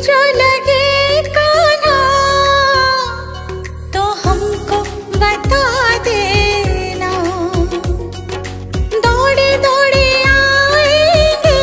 जो लगे कान्हा तो हमको बता देना, दौड़े दौड़े आएंगे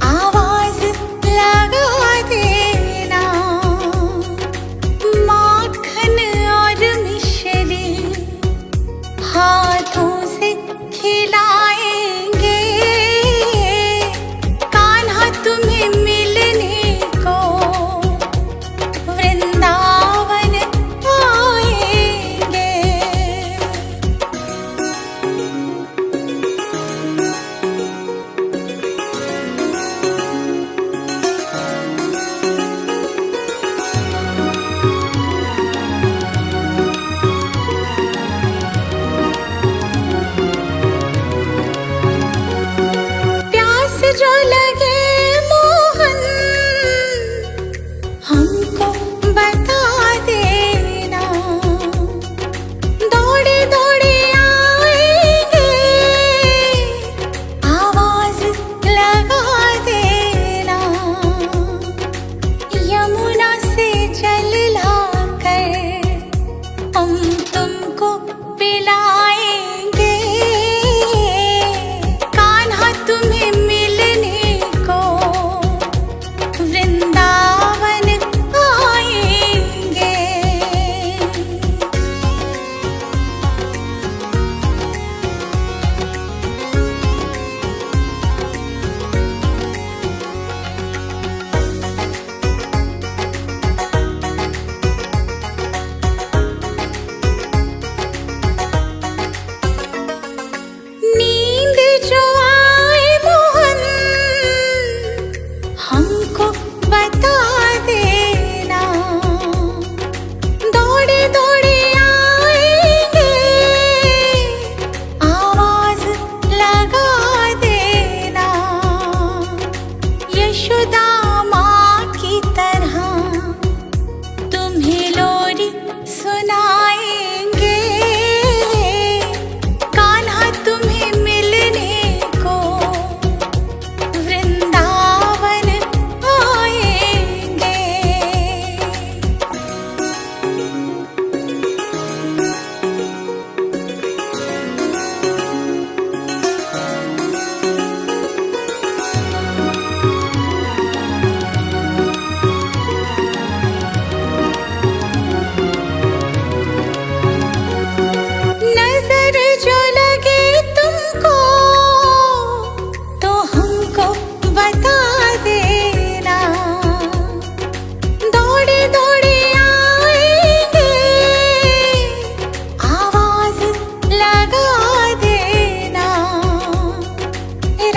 आवाज लगा देना। माखन और मिश्री हाथों से खिलाएंगे, कान्हा तुम्हें मिलने को वृंदावन आएंगे। प्यास जो लगे मोहन हमको बता देना, दौड़े दौड़े आएंगे आवाज लगा देना। यमुना से जल लाकर हम तुमको पिलाएंगे, कान्हा तुम्हें मिलने को वृंदावन आएंगे। नींद जो आए मोहन हमको बता देना, दौड़े दौड़े आएंगे आवाज लगा देना। यशोदा माँ की तरह तुम्हें लोरी सुनाएंगे, कान्हा तुम्हें मिलने को वृंदावन आएंगे। नजर जो लगे तुमको तो हमको बता देना, दौड़े दौड़े आएंगे आवाज लगा देना।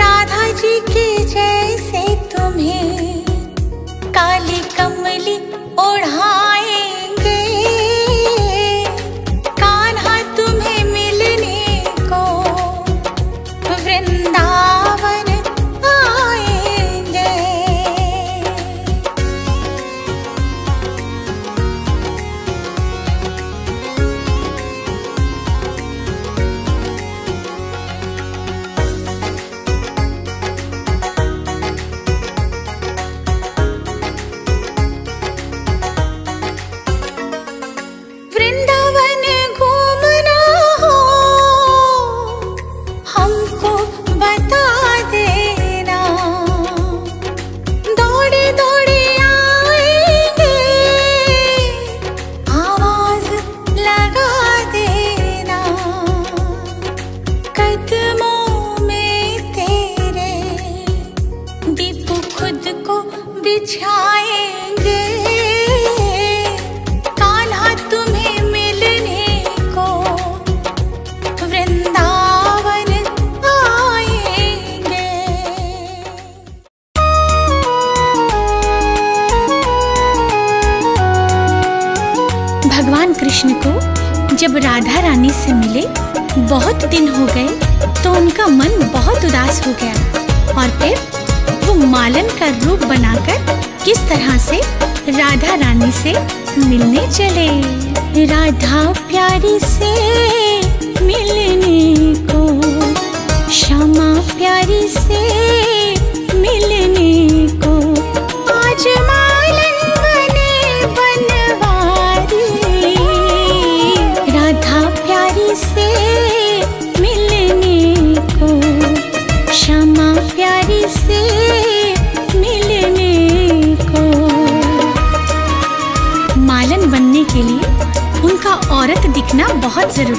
राधा जी के जैसे तुम्हें काली कमली ओढ़ाएंगे, कान्हा तुम्हें मिलने को वृंदावन आएंगे। वृंदावन घूमना हो हमको बता देना, दौड़े दौड़े आएंगे आवाज लगा देना। कदमों में तेरे दीप खुद को बिछाएंगे, कान्हा तुम्हें मिलने को वृंदावन आएंगे। भगवान कृष्ण को जब राधा रानी से मिले बहुत दिन हो गए तो उनका मन बहुत उदास हो गया और फिर वो मालन का रूप बनाकर किस तरह से राधा रानी से मिलने चले। राधा प्यारी से मिलने को, श्यामा प्यारी से मिलने को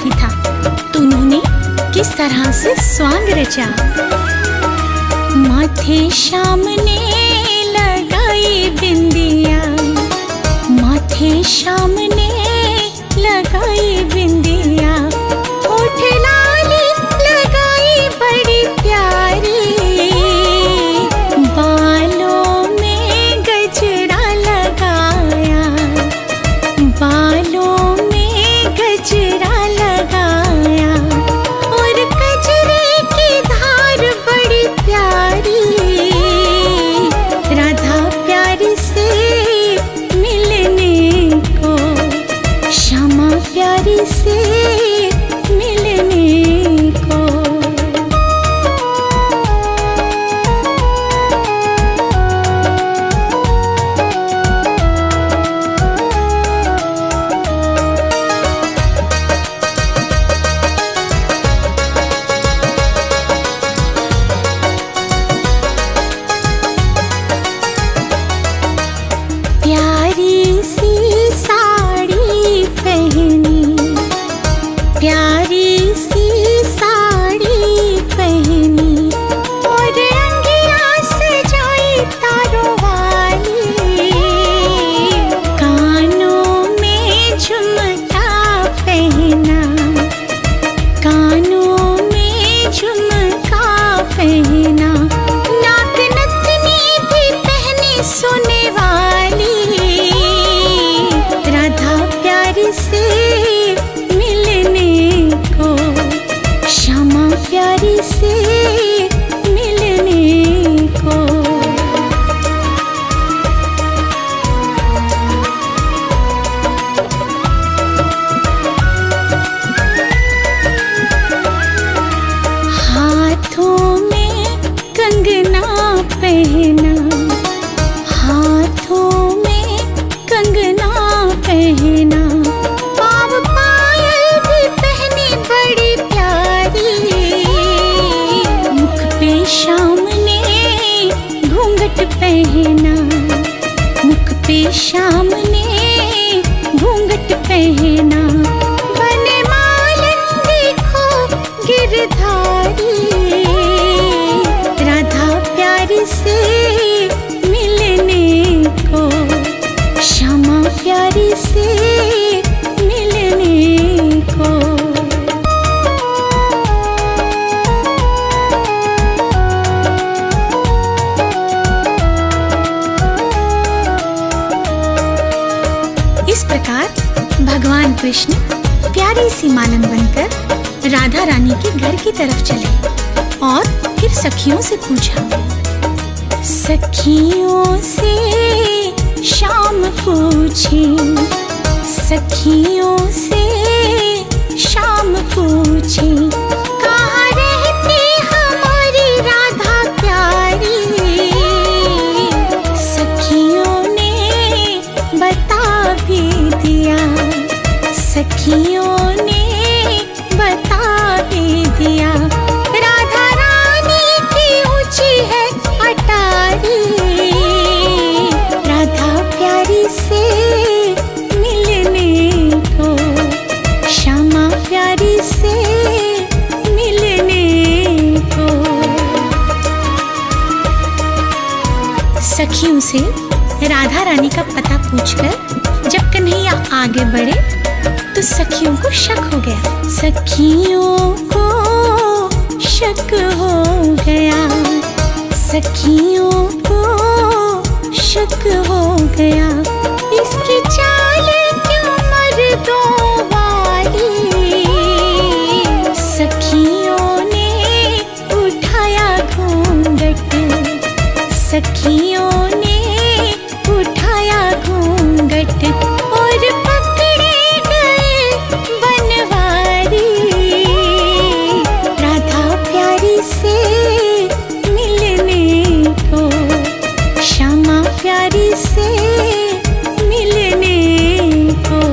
नहीं था तो उन्होंने किस तरह से स्वांग रचा। माथे श्याम ने लगाई बिंदिया, माथे श्याम ने लगाई बिंदिया, होठ लाली लगाई बड़ी प्यारी, बालों में गजरा लगाया, बालों में गजरा लगाया, और गजरे की धार बड़ी प्यारी, राधा प्यारी से मिलने को, श्यामा प्यारी से मिलने को। प्यारी सी साड़ी पहनी, प्यारी सी साड़ी पहनी, और अंगिया सजाई तारों वाली, कानों में झुमका पहना, कानों में झुमका पहना, नाक नथनी भी पहनी सोने वाली, राधा प्यारी से मिलने को, श्यामा प्यारी से मिलने को। हाथों में कंगना पहना, हाथों में कंगना पहना, पाँव पायल भी पहनी बड़ी प्यारी, मुख पे श्याम ने घूंघट पहना, मुख पे श्याम ने घूंघट पहना, बने मालन देखो गिरधारी, राधा प्यारी से मिलने को, श्यामा प्यारी से मिलने को। इस प्रकार भगवान कृष्ण प्यारी सी मालन बनकर राधा रानी के घर की तरफ चले और फिर सखियों से पूछा। सखियों से श्याम पूछे, सखियों से श्याम पूछे, कहाँ रहती हमारी राधा प्यारी, सखियों ने बता भी दिया, सखियों ने बता भी दिया, राधा रानी की ऊंची है अटारी, राधा प्यारी से मिलने को, श्यामा प्यारी से मिलने को। सखियों से राधा रानी का पता पूछकर जब कन्हैया आगे बढ़े तो सखियों को शक हो गया, सखियों को शक हो गया, सखियों को शक हो गया, इसकी चाल क्यों मर्दों वाली, सखियों ने उठाया घूंघट, सखियों ने उठाया घूंघट, और पकड़े गए बनवारी, राधा प्यारी से मिलने को, श्यामा प्यारी से मिलने को।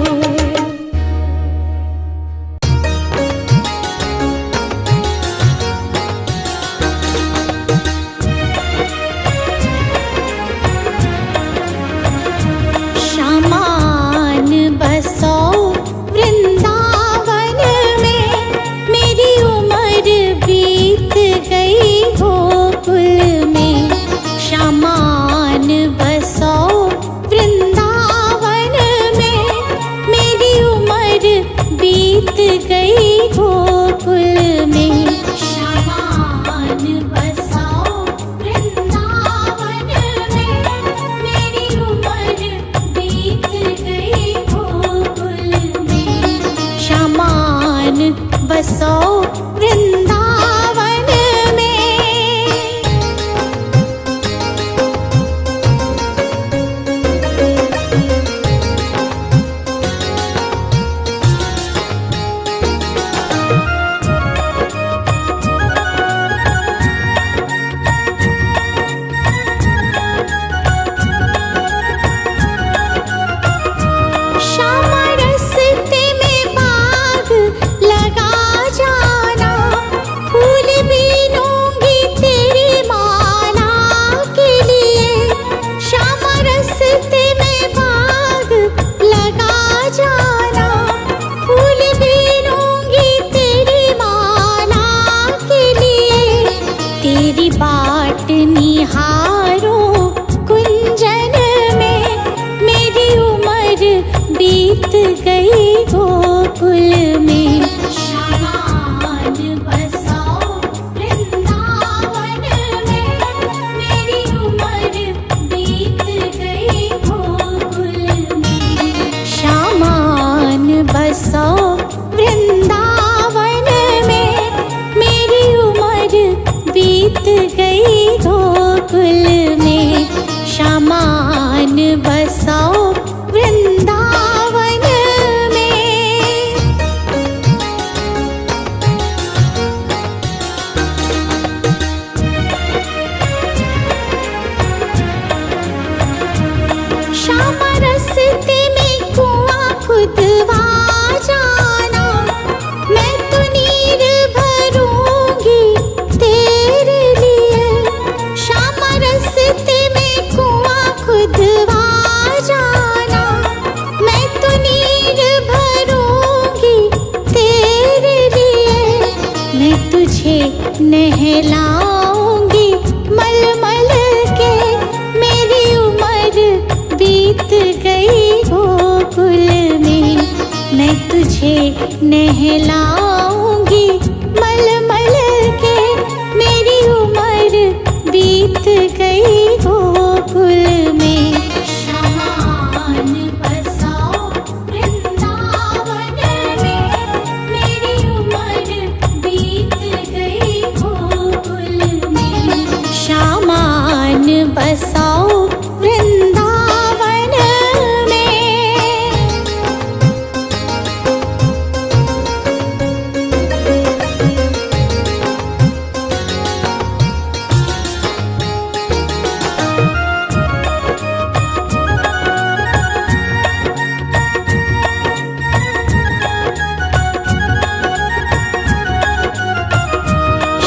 बसो वृंदावन में। श्यामा रस्ते में बाग लगा जाना, फूल बीनूंगी तेरी माला के लिए। श्यामा रस्ते में बाग लगा जाना, फूल बीनूंगी तेरी माला के लिए। तेरी बाट निहारूं कुंजन में, मेरी उम्र बीत गई गोकुल में। श्यामान बसो वृंदावन में, मेरी उम्र बीत गई गोकुल में। श्यामान बसो वृंदावन में, मेरी उम्र बीत गई गोकुल में। श्यामान बसो वृंदावन में। श्यामा रस्ते में कुआं खुदवा जाना, मैं तो नीर भरूंगी तेरे लिए। श्यामा रस्ते में कुआं खुदवा जाना, मैं तो नीर भरूंगी तेरे लिए। मैं तुझे नहलाऊंगी मलमल के, मेरी उम्र बीत गई गोकुल में। मैं तुझे नहलाऊंगी मलमल के, मेरी उम्र बीत गई गोकुल में। श्यामान बसो वृंदावन में, मेरी उम्र बीत गई गोकुल में। श्यामान बसो वृंदावन में।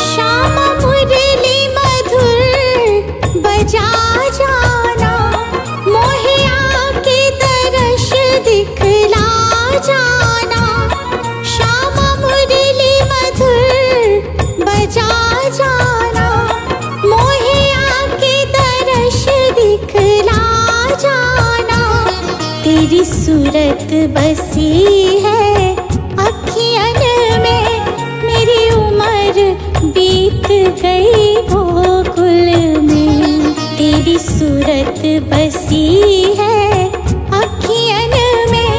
श्यामा मुरली मधुर बजा जाना, मोहे आके दर्श दिखला जाना। श्यामा मुरली मधुर बजा जाना, मोहे आके दर्श दिखला जाना। तेरी सूरत बसी है अखियन में, मेरी उम्र बीत गई गोकुल में। तेरी सूरत बसी है अखियन में,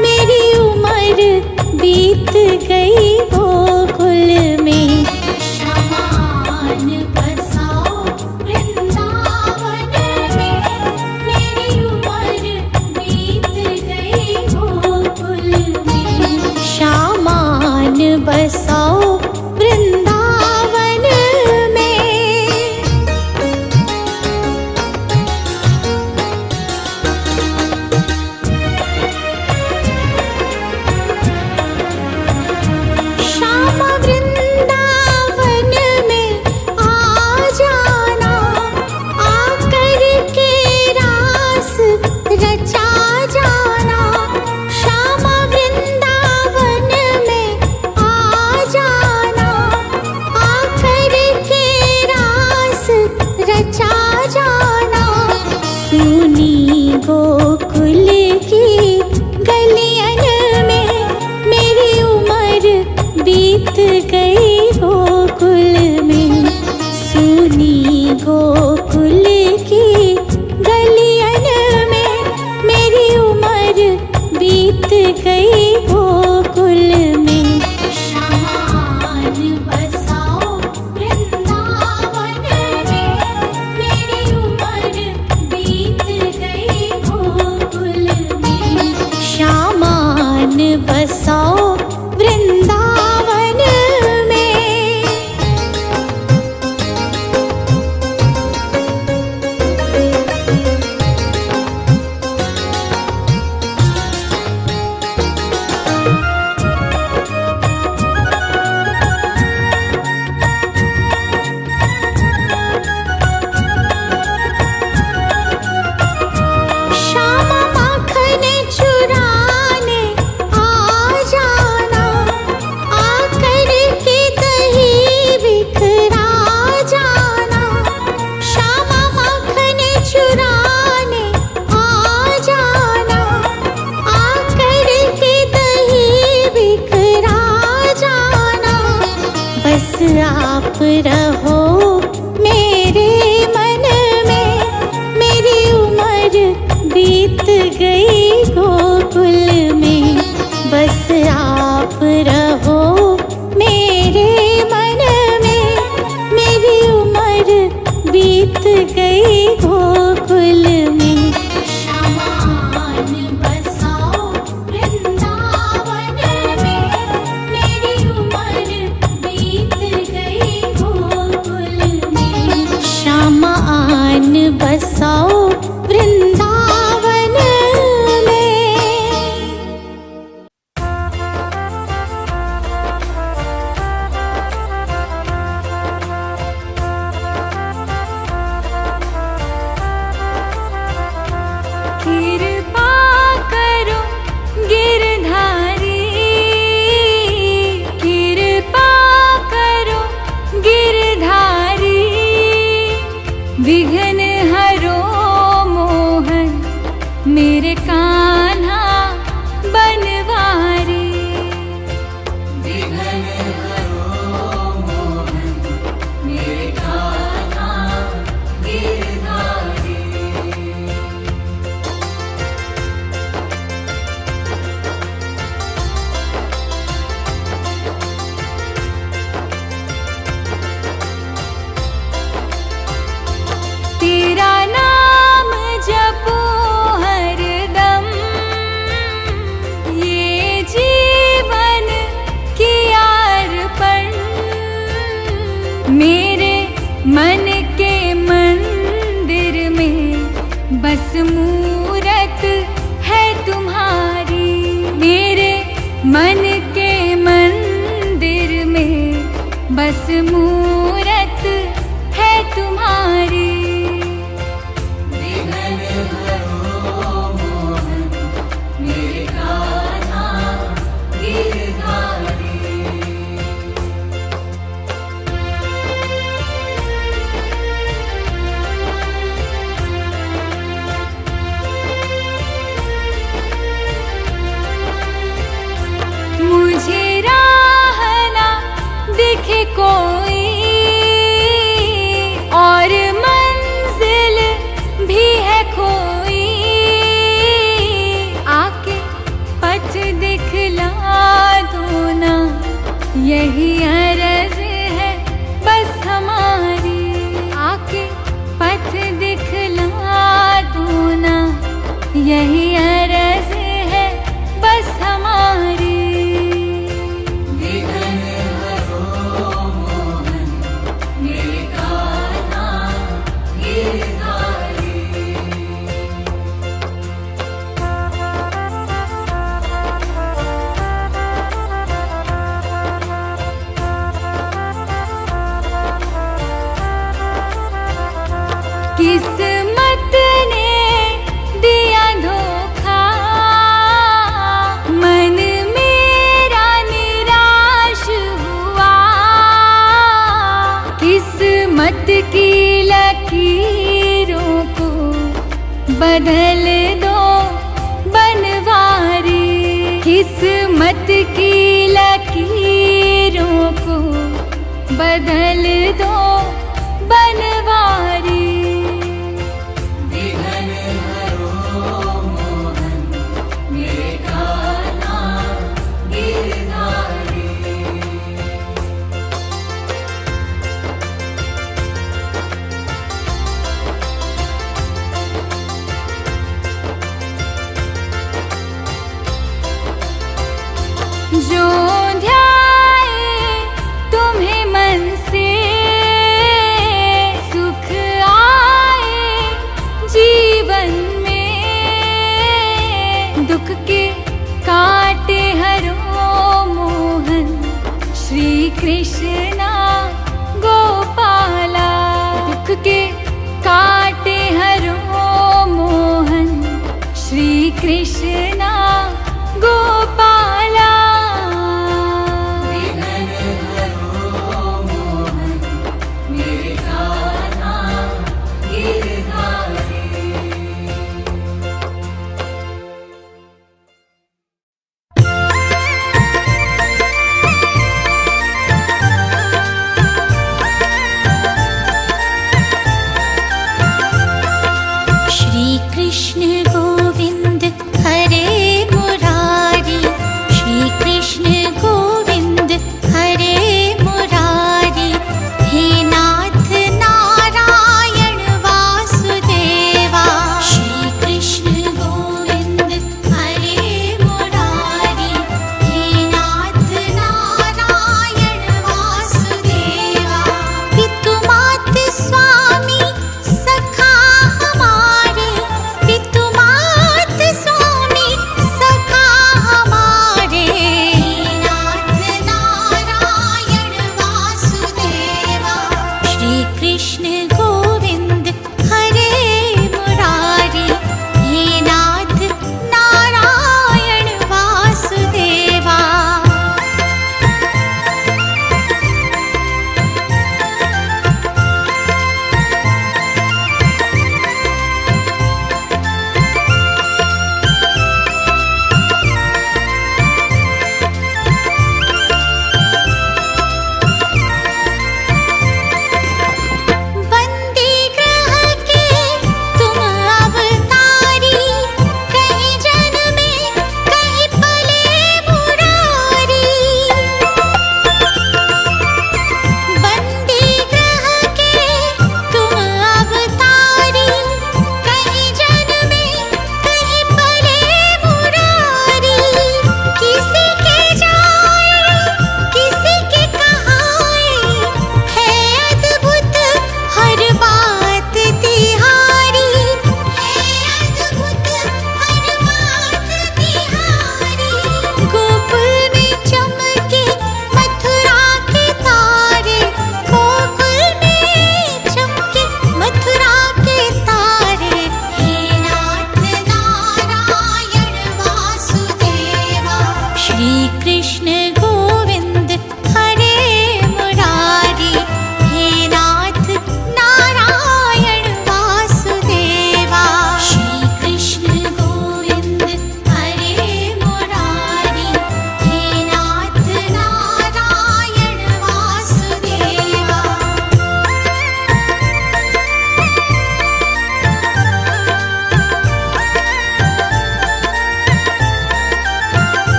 मेरी उम्र बीत गई गोकुल में। श्यामान बसो वृंदावन में, मेरी उम्र बीत गई गोकुल में। श्यामान बसो वृंदावन में। श्यामा वृंदावन में आ जाना, आकर के रास रचा जाना। श्यामा वृंदावन में आ जाना, आकर के रास रचा जाना। सुनी गोकुल की गलियन में, मेरी उम्र बीत गई गोकुल में। सुनी गोकुल की गलियन में, मेरी उम्र बीत गई गोकुल में। श्यामा आप रहो मेरे मन में। मेरी उम्र बीत गई गोकुल में, बस आप रहो मेरे मन में। मेरी उम्र बीत गई गोकुल में। श्यामान बसाओ वृंदावन में, मेरी उम्र बीत गई गोकुल में। श्यामान बसाओ वृंदावन में। कृपा करो गिरधारी, कृपा करो गिरधारी। विघ्न हरो मोहन मेरे कान्हा बनवारी। विघ्न हरो मोहन मेरे कान्हा गिरधारी। तेरा नाम जपो हरदम, ये जीवन की अर्पण। मेरे मन के मंदिर में बस मूरत है तुम्हारी। मेरे मन के मंदिर में बस मूरत है तुम्हारी। मुझे राह ना दिखे कोई और मंजिल भी है खोई। आके पथ दिखला दो ना, यही अर्ज है बस हमारी। आके पथ दिखला दो ना, यही अर्ज है बस हमारी। किस्मत ने दिया धोखा, मन मेरा निराश हुआ। किस्मत की लकीरों को बदल दो बनवारी। किस्मत की लकीरों को बदल दो बनवारी। जो ध्याए तुम्हें मन से, सुख आए जीवन में। दुख के काटे हरो मोहन श्री कृष्णा गोपाला। दुख के काटे हरो मोहन श्री कृष्णा